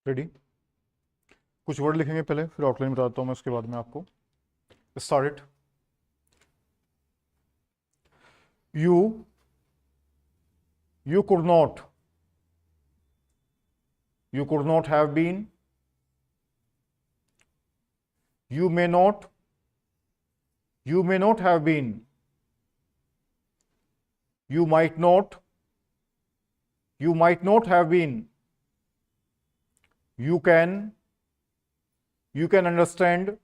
Ready? कुछ word लिखेंगे पहले, फिर आउटलाइन बताता हूँ मैं, उसके बाद में आपको। Start it. You could not. You could not have been. You may not. You may not have been. You might not. You might not have been. You can. You can understand.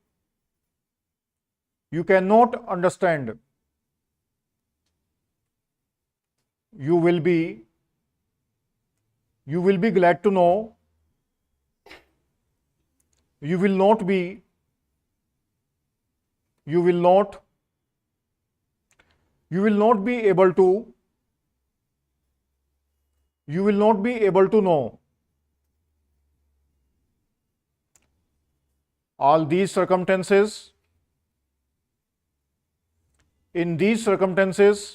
You cannot understand. You will be. You will be glad to know. You will not be. You will not. You will not be able to. You will not be able to know. All these circumstances. In these circumstances.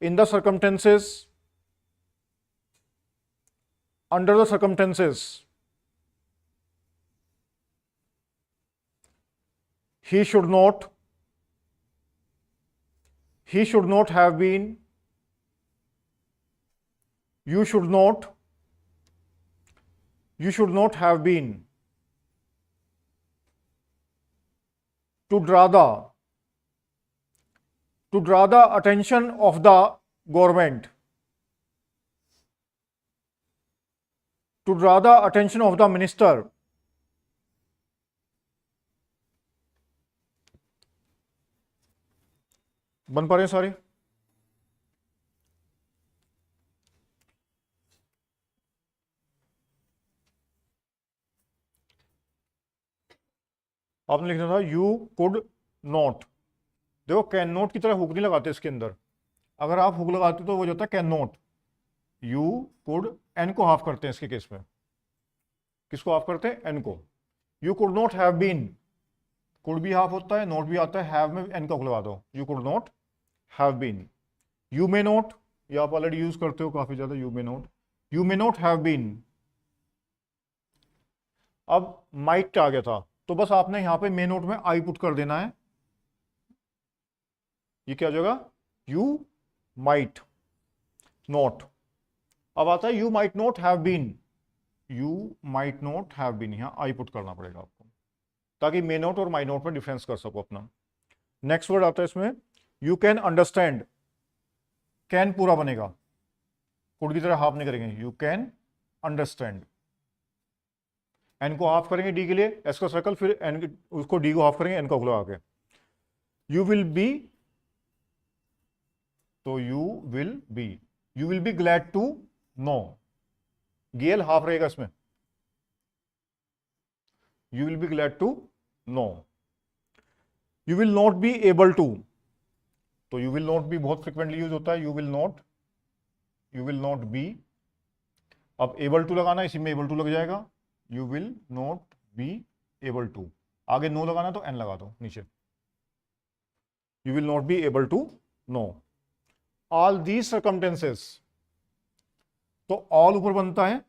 In the circumstances. Under the circumstances. He should not. He should not have been. You should not. You should not have been. To draw the attention of the government. To draw the attention of the minister. बन पा रहे हैं सारे? आपने लिखना था you could not. देखो can not की तरह हुक नहीं लगाते इसके अंदर। अगर आप हुक लगाते तो वो जाता है can not. You could, n को हाफ करते हैं इसके केस में। किसको हाफ करते हैं? एन को। You could not have been. Could भी हाफ होता है, नॉट भी आता है, हैव में एन का हुक लगा दो। You could not have been. You may not, ये आप ऑलरेडी यूज करते हो काफी ज्यादा। You may not. You may not have been. अब माइट आ गया था तो बस आपने यहां पे मे नोट में आई पुट कर देना है। ये क्या हो जाएगा? You might not. अब आता है you might not have been. You might not have been, यहां आई पुट करना पड़ेगा आपको ताकि मे नोट और माई नोट में डिफरेंस कर सको अपना। नेक्स्ट वर्ड आता है इसमें यू कैन अंडरस्टैंड। कैन पूरा बनेगा, कुड की तरह हाफ नहीं करेंगे। You can understand. एन को हाफ करेंगे डी के लिए, एस का सर्कल, फिर एन उसको डी को हाफ करेंगे, एन का हुक लगा के। यू विल बी, तो you will be. You will be glad to know. गेल हाफ रहेगा इसमें। You will be glad to know. You will not be able to, तो यू विल नॉट बी बहुत फ्रिक्वेंटली यूज होता है। You will not, you will not be. अब able to लगाना, इसी में एबल टू लग जाएगा। You will not be able to. आगे नो लगाना तो एन लगा दो नीचे। You will not be able to know. All these circumstances, तो ऑल ऊपर बनता है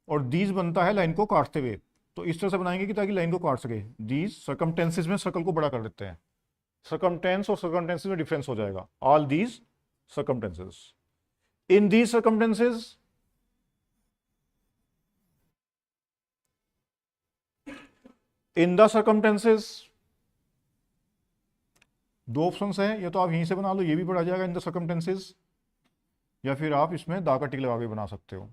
और दीज बनता है लाइन को काटते हुए। तो इस तरह से बनाएंगे कि ताकि लाइन को काट सके। दीज सर्कमटेंसेस में सर्कल को बड़ा कर देते हैं। सर्कमटेंस और सर्कमटेंसेस में डिफरेंस हो जाएगा। All these circumstances. In these circumstances, in the circumstances, दो ऑप्शंस हैं। या तो आप यहीं से बना लो, ये भी पढ़ा जाएगा इन द सर्कमटेंसेस, या फिर आप इसमें दा का टिक लगा के बना सकते हो।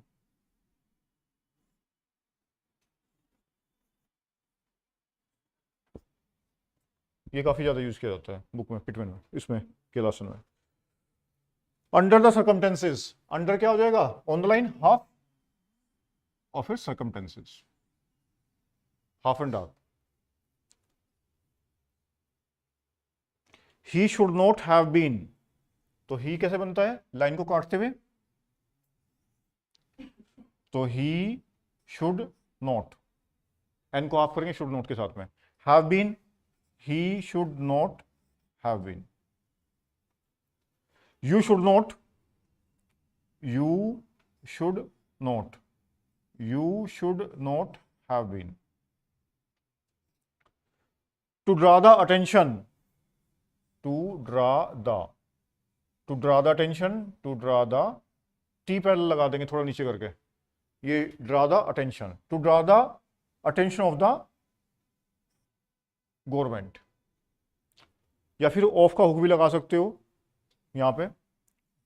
ये काफी ज्यादा यूज किया जाता है बुक में, पिटमेन में, इसमें क्लास में। अंडर द सर्कमटेंसेस, अंडर क्या हो जाएगा? ऑन द लाइन, हाफ, और फिर circumstances, half and half. He should not have been, तो ही कैसे बनता है लाइन को काटते हुए? तो ही शुड नॉट, एन को हाफ करेंगे शुड नॉट के साथ में। Have been, he should not have been. You should not, You should not. You should not have been. To draw the attention. To draw the. To draw the attention. To draw the. T parallel लगा देंगे थोड़ा नीचे करके. ये draw the attention. To draw the attention of the government. या फिर of का hook भी लगा सकते हो यहां पे.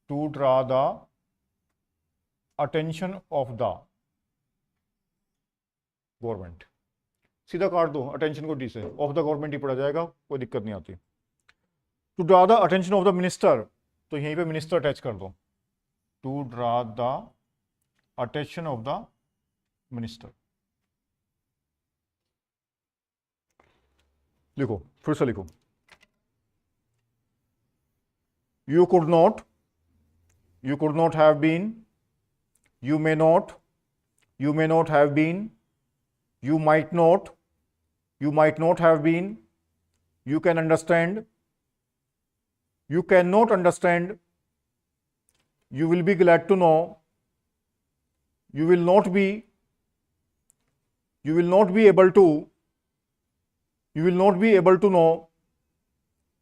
To draw the attention of the government. सीधा काट दो अटेंशन को डी से, ऑफ द गवर्नमेंट ही पड़ा जाएगा, कोई दिक्कत नहीं आती. To draw the attention of the minister, तो यहीं पे मिनिस्टर अटैच कर दो. To draw the attention of the minister. लिखो, फिर से लिखो. You could not have been, you may not have been, you might not have been, you can understand, you cannot understand, you will be glad to know, you will not be able to know.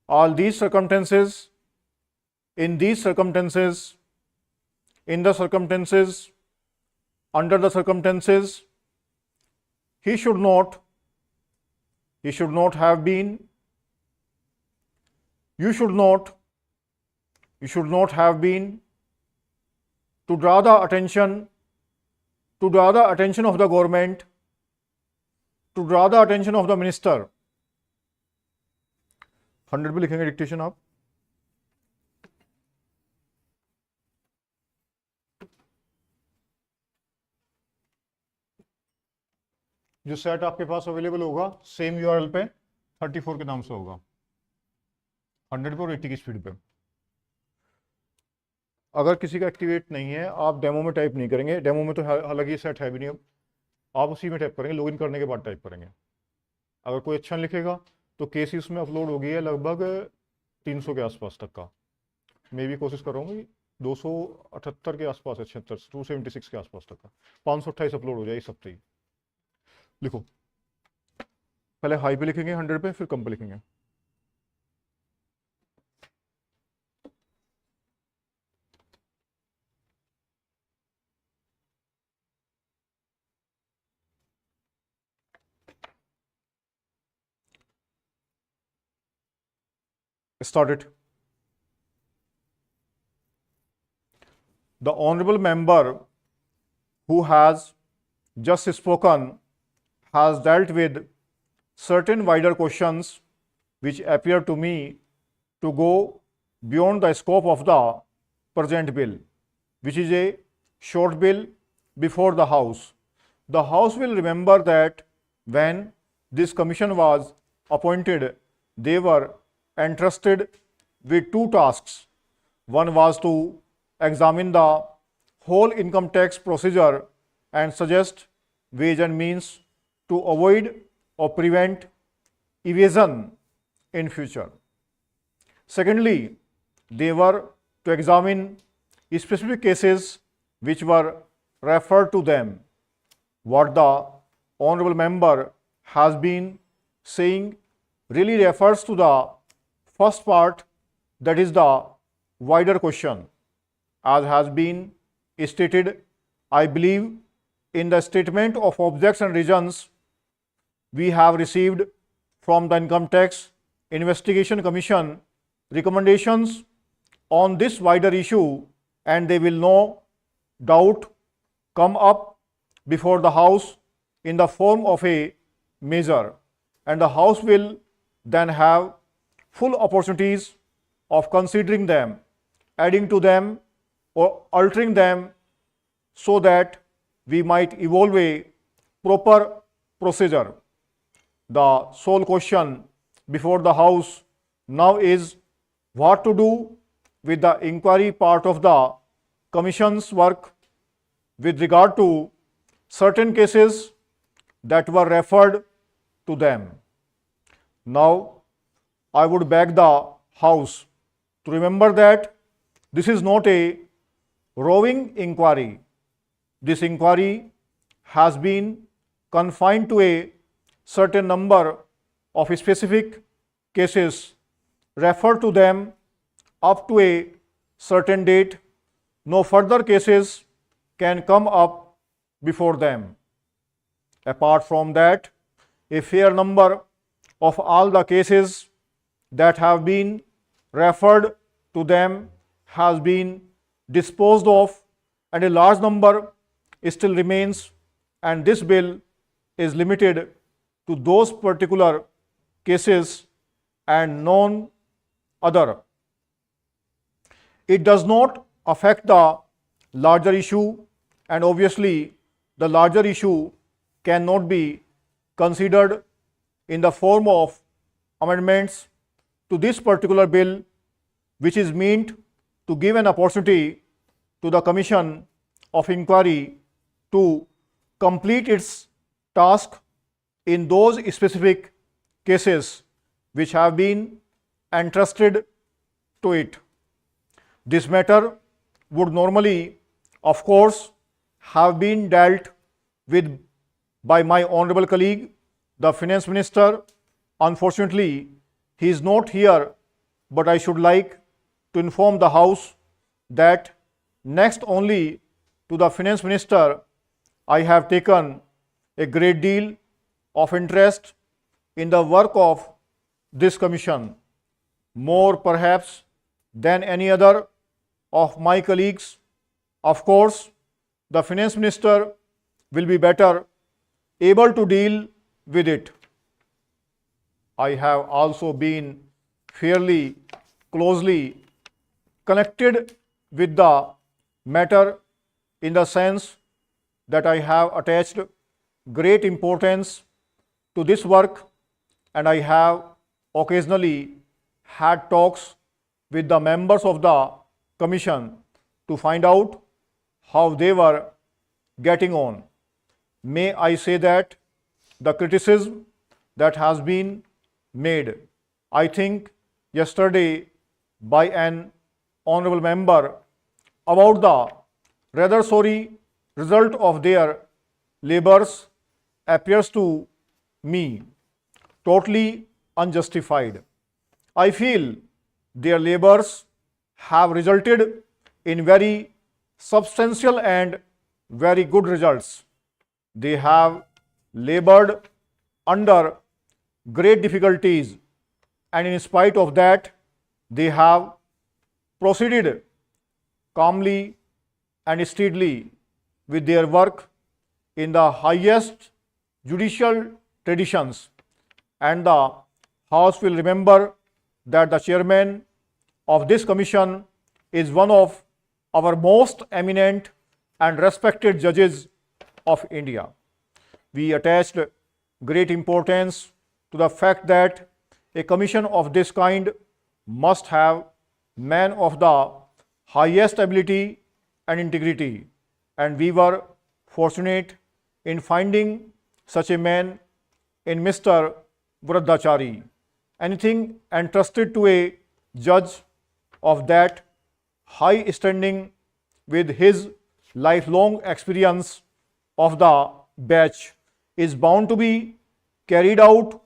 All these circumstances, in these circumstances, in the circumstances, under the circumstances, he should not have been, you should not have been. To draw the attention of the government, to draw the attention of the minister. 100 पे लिखेंगे dictation आप. जो set आपके पास available होगा same URL पे 34 के नाम से होगा, 100 पे और 80 की स्पीड पे. अगर किसी का एक्टिवेट नहीं है, आप डेमो में टाइप नहीं करेंगे. डेमो में तो हालांकि सेट है भी नहीं, अब आप उसी में टाइप करेंगे, लॉगिन करने के बाद टाइप करेंगे. अगर कोई अच्छा लिखेगा तो केस उसमें अपलोड हो गई है लगभग 300 के आसपास तक का. मैं भी कोशिश कर रहा हूँ 278 के आसपास है, 276 के आसपास तक का. 528 अपलोड हो जाए इस हफ्ते ही. लिखो, पहले हाई पे लिखेंगे 100 पे, फिर कम पे लिखेंगे. Start it. The honorable member who has just spoken has dealt with certain wider questions which appear to me to go beyond the scope of the present bill, which is a short bill before the House. The House will remember that when this commission was appointed, they were entrusted with two tasks. One was to examine the whole income tax procedure and suggest ways and means to avoid or prevent evasion in future. Secondly, they were to examine specific cases which were referred to them. What the honorable member has been saying really refers to the first part, that is the wider question. As has been stated, I believe, in the statement of objects and reasons we have received from the Income Tax Investigation Commission recommendations on this wider issue, and they will no doubt come up before the House in the form of a measure, and the House will then have full opportunities of considering them, adding to them or altering them, so that we might evolve a proper procedure. The sole question before the House now is what to do with the inquiry part of the Commission's work with regard to certain cases that were referred to them. Now, I would beg the House to remember that this is not a roving inquiry. This inquiry has been confined to a certain number of specific cases, refer to them up to a certain date. No further cases can come up before them. Apart from that, a fair number of all the cases that have been referred to them has been disposed of, and a large number still remains, and this bill is limited to those particular cases and none other. It does not affect the larger issue, and obviously the larger issue cannot be considered in the form of amendments to this particular bill, which is meant to give an opportunity to the Commission of Inquiry to complete its task in those specific cases which have been entrusted to it. This matter would normally, of course, have been dealt with by my honorable colleague, the Finance Minister. Unfortunately, he is not here, but I should like to inform the House that next only to the Finance Minister, I have taken a great deal of interest in the work of this Commission, more perhaps than any other of my colleagues. Of course, the Finance Minister will be better able to deal with it. I have also been fairly closely connected with the matter in the sense that I have attached great importance to this work, and I have occasionally had talks with the members of the Commission to find out how they were getting on. May I say that the criticism that has been made, I think yesterday by an honorable member, about the rather sorry result of their labors appears to me totally unjustified. I feel their labors have resulted in very substantial and very good results. They have labored under great difficulties, and in spite of that, they have proceeded calmly and steadily with their work in the highest judicial traditions. And the House will remember that the chairman of this commission is one of our most eminent and respected judges of India. We attached great importance to the fact that a commission of this kind must have men of the highest ability and integrity, and we were fortunate in finding such a man in Mr. Vradachari. Anything entrusted to a judge of that high standing with his lifelong experience of the batch is bound to be carried out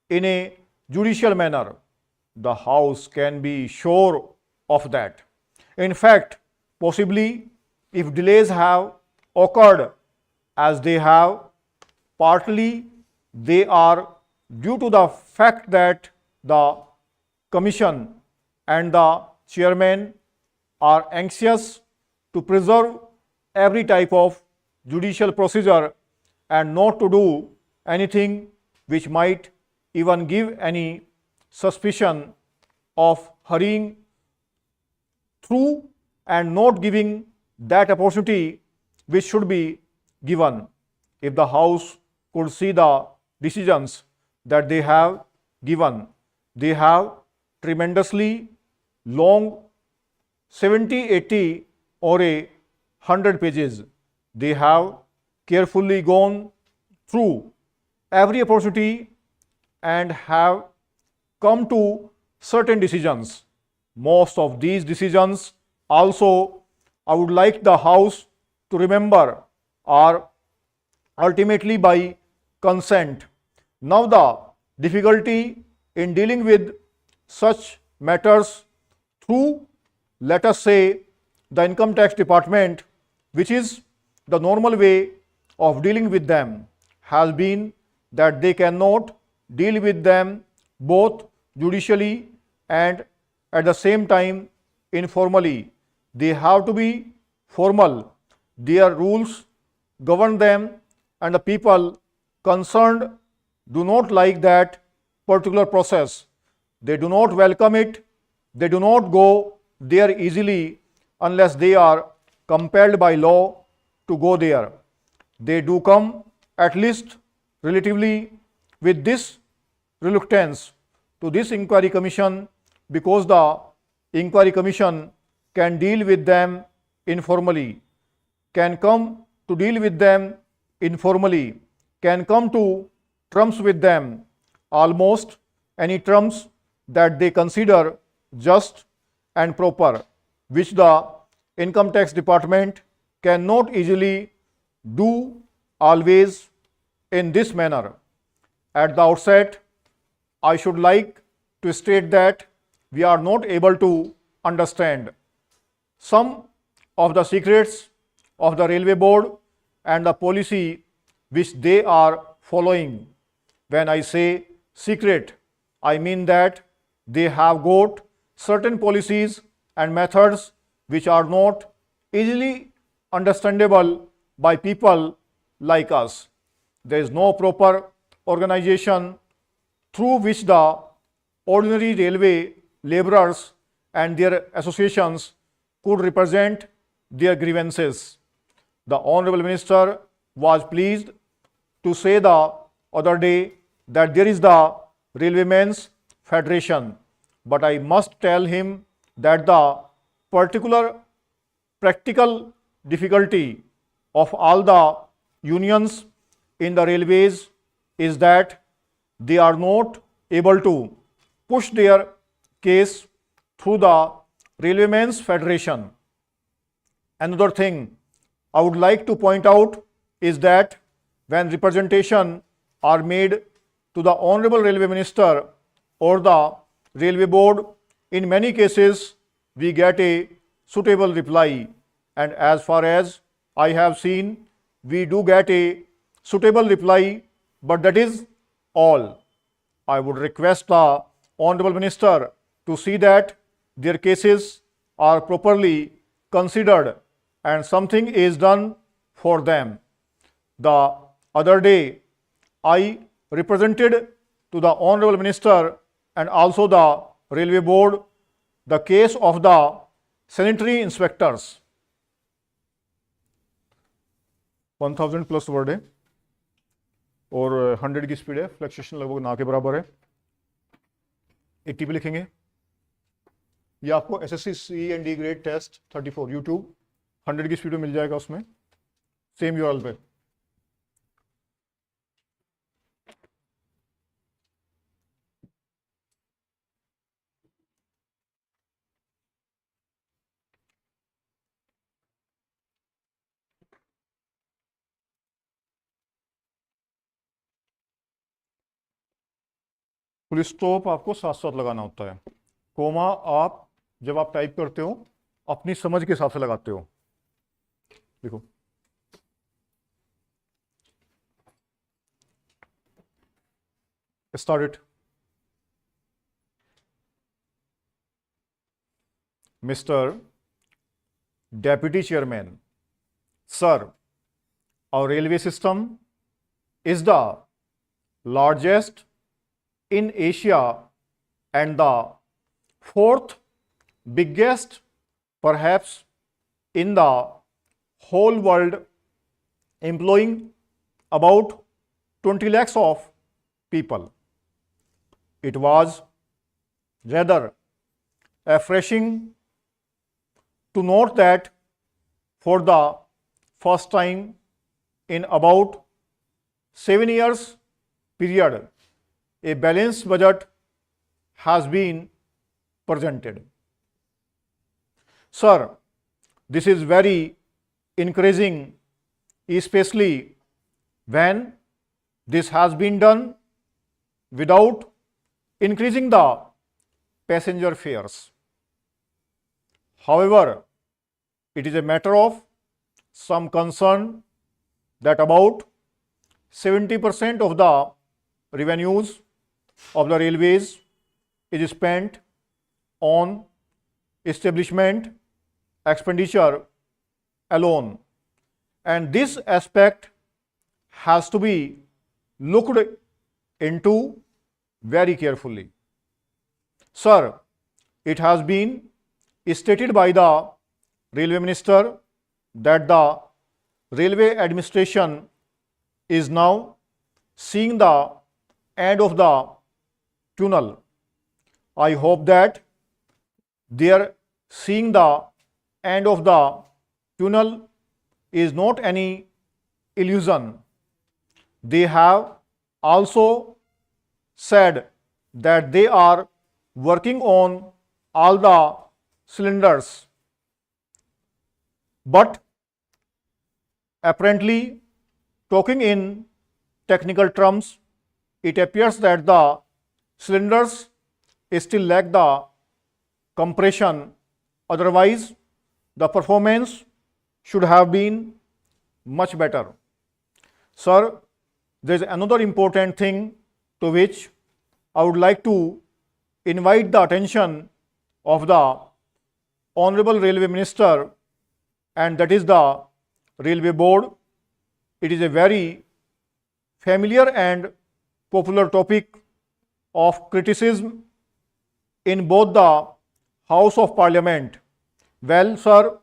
in a judicial manner. The House can be sure of that. In fact, possibly if delays have occurred as they have, partly they are due to the fact that the Commission and the chairman are anxious to preserve every type of judicial procedure and not to do anything which might even give any suspicion of hurrying through and not giving that opportunity which should be given. If the House could see the decisions that they have given, they have tremendously long 70, 80 or 100 pages. They have carefully gone through every opportunity and have come to certain decisions. Most of these decisions also I would like the House to remember or ultimately by consent. Now, the difficulty in dealing with such matters through, let us say, the income tax department, which is the normal way of dealing with them, has been that they cannot deal with them both judicially and at the same time informally. They have to be formal. Their rules govern them, and the people concerned do not like that particular process. They do not welcome it. They do not go there easily unless they are compelled by law to go there. They do come, at least relatively, with this reluctance to this inquiry commission, because the inquiry commission can deal with them informally, can come to deal with them informally, can come to terms with them, almost any terms that they consider just and proper, which the income tax department cannot easily do always in this manner. At the outset, I should like to state that we are not able to understand some of the secrets of the railway board and the policy which they are following. When I say secret, I mean that they have got certain policies and methods which are not easily understandable by people like us. There is no proper organization through which the ordinary railway laborers and their associations could represent their grievances. The Honorable Minister was pleased to say the other day that there is the Railwaymen's Federation, but I must tell him that the particular practical difficulty of all the unions in the railways is that they are not able to push their case through the Railwaymen's Federation. Another thing I would like to point out is that when representation are made to the Honorable Railway Minister or the Railway Board, in many cases we get a suitable reply, and as far as I have seen, we do get a suitable reply, but that is all. I would request the Honorable Minister to see that their cases are properly considered and something is done for them. The other day, I represented to the Honorable Minister and also the Railway Board the case of the sanitary inspectors. 1000 plus word है और 100 की speed है, fluctuation लगभग ना के बराबर है, 80 पे लिखेंगे। ये आपको SSC C and D grade test 34 YouTube 100 की स्पीड में मिल जाएगा, उसमें सेम URL पे। फुल स्टॉप आपको साथ साथ लगाना होता है, कोमा आप जब आप टाइप करते हो अपनी समझ के हिसाब से लगाते हो। देखो start it. Mr. Deputy Chairman, sir, our railway system is the largest in Asia and the fourth biggest perhaps in the whole world, employing about 20 lakhs of people. It was rather refreshing to note that for the first time in about 7 years period, a balanced budget has been presented. Sir, This is very encouraging, especially when this has been done without increasing the passenger fares. However, it is a matter of some concern that about 70% of the revenues of the railways is spent on establishment expenditure alone, and this aspect has to be looked into very carefully. Sir, it has been stated by the Railway Minister that the Railway Administration is now seeing the end of the tunnel. I hope that they are seeing the end of the tunnel is not any illusion. They have also said that they are working on all the cylinders, but apparently, talking in technical terms, it appears that the cylinders still lack the compression. Otherwise, the performance should have been much better. Sir, there is another important thing to which I would like to invite the attention of the Honorable Railway Minister, and that is the Railway Board. It is a very familiar and popular topic of criticism in both the House of Parliament. Well, sir,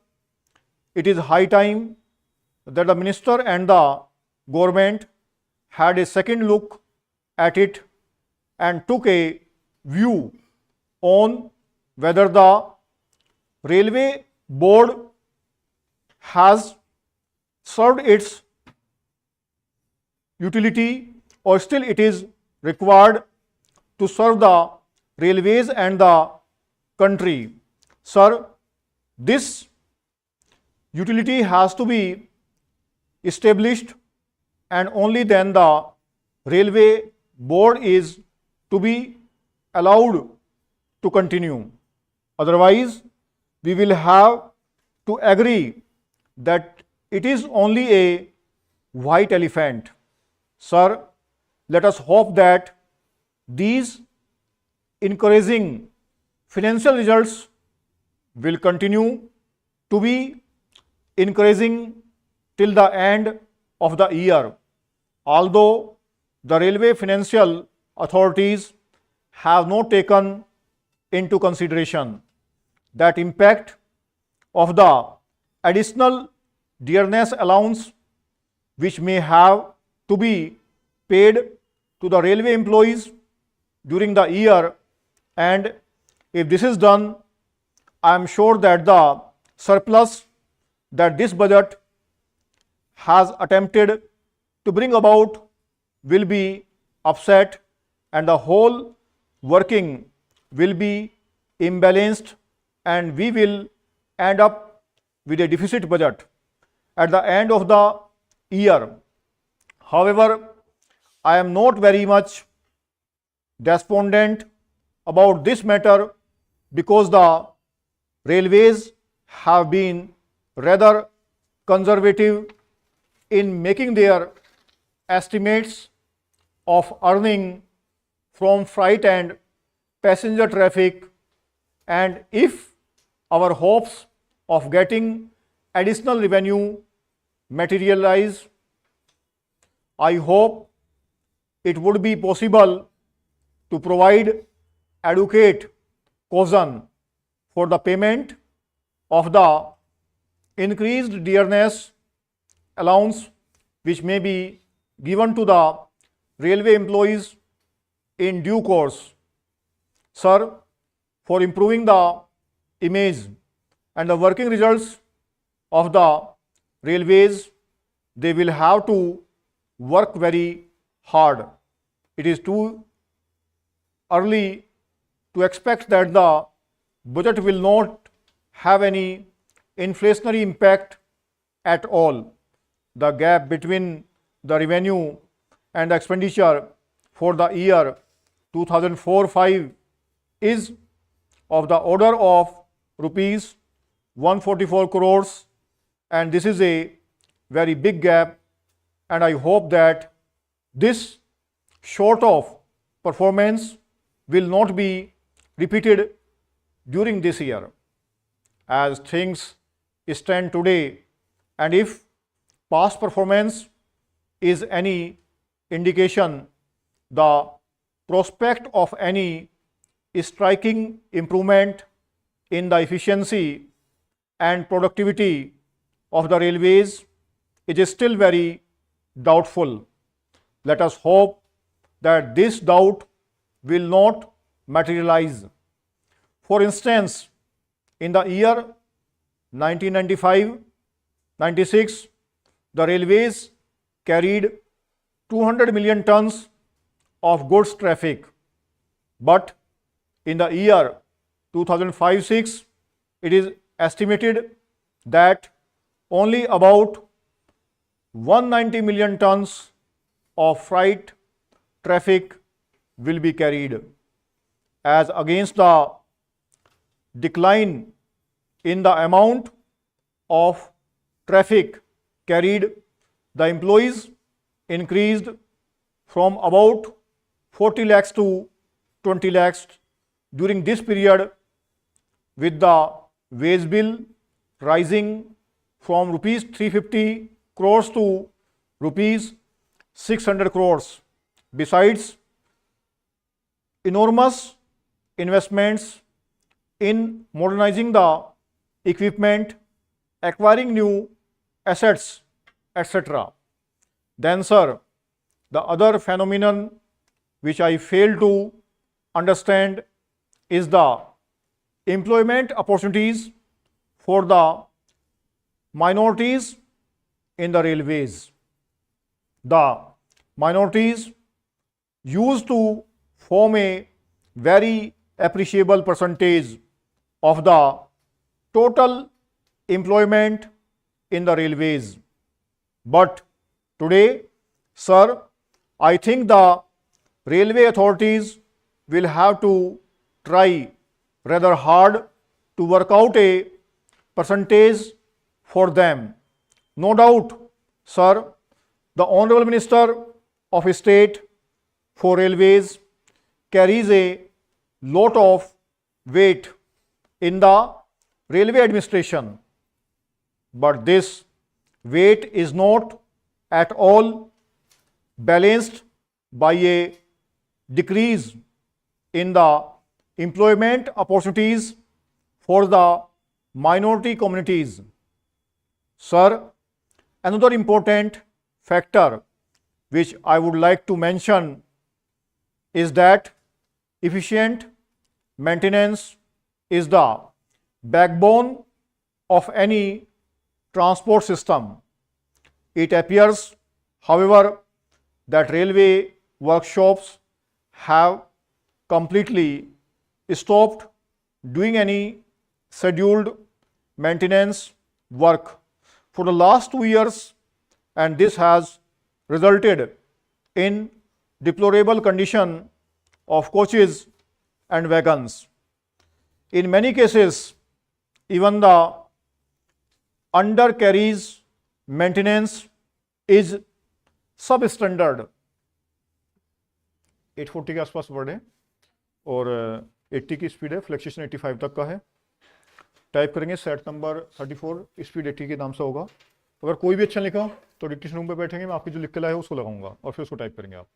it is high time that the Minister and the government had a second look at it and took a view on whether the Railway Board has served its utility or still it is required to serve the railways and the country. Sir, this utility has to be established, and only then the Railway Board is to be allowed to continue. Otherwise, we will have to agree that it is only a white elephant. Sir, let us hope that these encouraging financial results will continue to be encouraging till the end of the year. Although the railway financial authorities have not taken into consideration that impact of the additional dearness allowance which may have to be paid to the railway employees during the year, and if this is done, I am sure that the surplus that this budget has attempted to bring about will be upset and the whole working will be imbalanced and we will end up with a deficit budget at the end of the year. However, I am not very much despondent about this matter because the railways have been rather conservative in making their estimates of earning from freight and passenger traffic, and if our hopes of getting additional revenue materialize, I hope it would be possible to provide adequate caution for the payment of the increased dearness allowance which may be given to the railway employees in due course. Sir, for improving the image and the working results of the railways, they will have to work very hard. It is too early to expect that the budget will not have any inflationary impact at all. The gap between the revenue and the expenditure for the year 2004-5 is of the order of rupees 144 crores, and this is a very big gap, and I hope that this sort of performance will not be repeated during this year. As things stand today, and if past performance is any indication, the prospect of any striking improvement in the efficiency and productivity of the railways is still very doubtful. Let us hope that this doubt will not materialize. For instance, in the year 1995-96, the railways carried 200 million tons of goods traffic, but in the year 2005-06, it is estimated that only about 190 million tons of freight traffic will be carried. As against the decline in the amount of traffic carried, the employees increased from about 40 lakhs to 20 lakhs during this period, with the wage bill rising from rupees 350 crores to rupees 600 crores. Besides, enormous investments in modernizing the equipment, acquiring new assets, etc. Then, sir, the other phenomenon which I fail to understand is the employment opportunities for the minorities in the railways. The minorities used to form a very appreciable percentage of the total employment in the railways. But today, sir, I think the railway authorities will have to try rather hard to work out a percentage for them. No doubt, sir, the Honorable Minister of State for Railways carries a lot of weight in the railway administration, but this weight is not at all balanced by a decrease in the employment opportunities for the minority communities. Sir, another important factor which I would like to mention is that efficient maintenance is the backbone of any transport system. It appears, however, that railway workshops have completely stopped doing any scheduled maintenance work for the last 2 years, and this has resulted in deplorable condition of coaches and wagons. In many cases, even the undercarriage maintenance is substandard. 840 के आसपास word है और 80 की speed है, fluctuation 85 तक का है. Type करेंगे सेट नंबर 34, स्पीड 80 के नाम से होगा. अगर कोई भी अच्छा लिखा तो डिक्टेशन रूम पे बैठेंगे, मैं आपकी जो लिख के लाया है उसको लगाऊंगा और फिर उसको टाइप करेंगे आप.